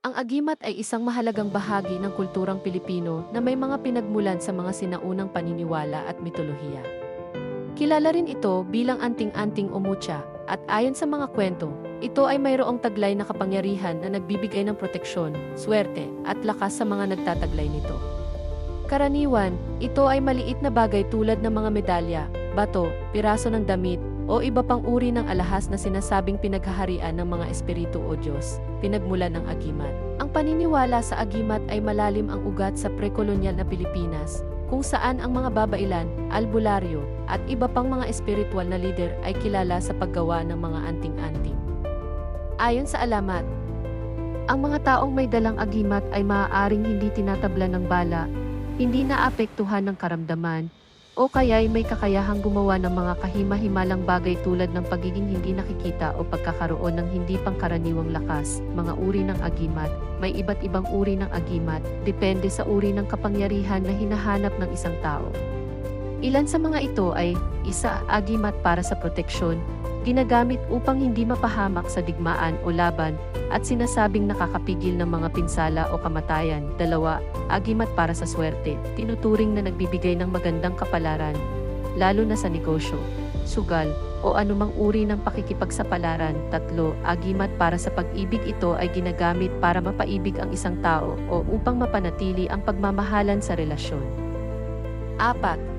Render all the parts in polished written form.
Ang agimat ay isang mahalagang bahagi ng kulturang Pilipino na may mga pinagmulan sa mga sinaunang paniniwala at mitolohiya. Kilala rin ito bilang anting-anting o mutya, at ayon sa mga kwento, ito ay mayroong taglay na kapangyarihan na nagbibigay ng proteksyon, swerte, at lakas sa mga nagtataglay nito. Karaniwan, ito ay maliit na bagay tulad ng mga medalya, bato, piraso ng damit, o iba pang uri ng alahas na sinasabing pinaghaharian ng mga espiritu o Diyos, pinagmulan ng agimat. Ang paniniwala sa agimat ay malalim ang ugat sa prekolonyal na Pilipinas, kung saan ang mga babailan, albularyo, at iba pang mga espiritual na lider ay kilala sa paggawa ng mga anting-anting. Ayon sa alamat, ang mga taong may dalang agimat ay maaaring hindi tinatablan ng bala, hindi naapektuhan ng karamdaman, o kaya'y may kakayahang gumawa ng mga kahima-himalang bagay tulad ng pagiging hindi nakikita o pagkakaroon ng hindi pangkaraniwang lakas. Mga uri ng agimat, may iba't ibang uri ng agimat, depende sa uri ng kapangyarihan na hinahanap ng isang tao. Ilan sa mga ito ay, 1. Agimat para sa proteksyon, ginagamit upang hindi mapahamak sa digmaan o laban, at sinasabing nakakapigil ng mga pinsala o kamatayan. 2. Agimat para sa swerte, tinuturing na nagbibigay ng magandang kapalaran, lalo na sa negosyo, sugal, o anumang uri ng pakikipagsapalaran. 3. Agimat para sa pag-ibig, ito ay ginagamit para mapaibig ang isang tao o upang mapanatili ang pagmamahalan sa relasyon. 4.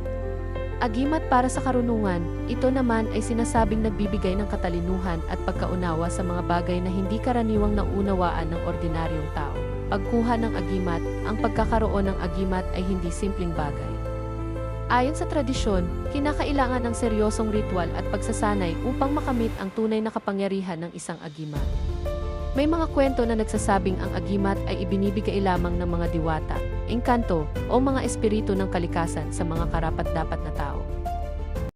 Agimat para sa karunungan, ito naman ay sinasabing nagbibigay ng katalinuhan at pagkaunawa sa mga bagay na hindi karaniwang naunawaan ng ordinaryong tao. Pagkuha ng agimat, ang pagkakaroon ng agimat ay hindi simpleng bagay. Ayon sa tradisyon, kinakailangan ng seryosong ritual at pagsasanay upang makamit ang tunay na kapangyarihan ng isang agimat. May mga kwento na nagsasabing ang agimat ay ibinibigay lamang ng mga diwata, engkanto, o mga espiritu ng kalikasan sa mga karapat-dapat na tao.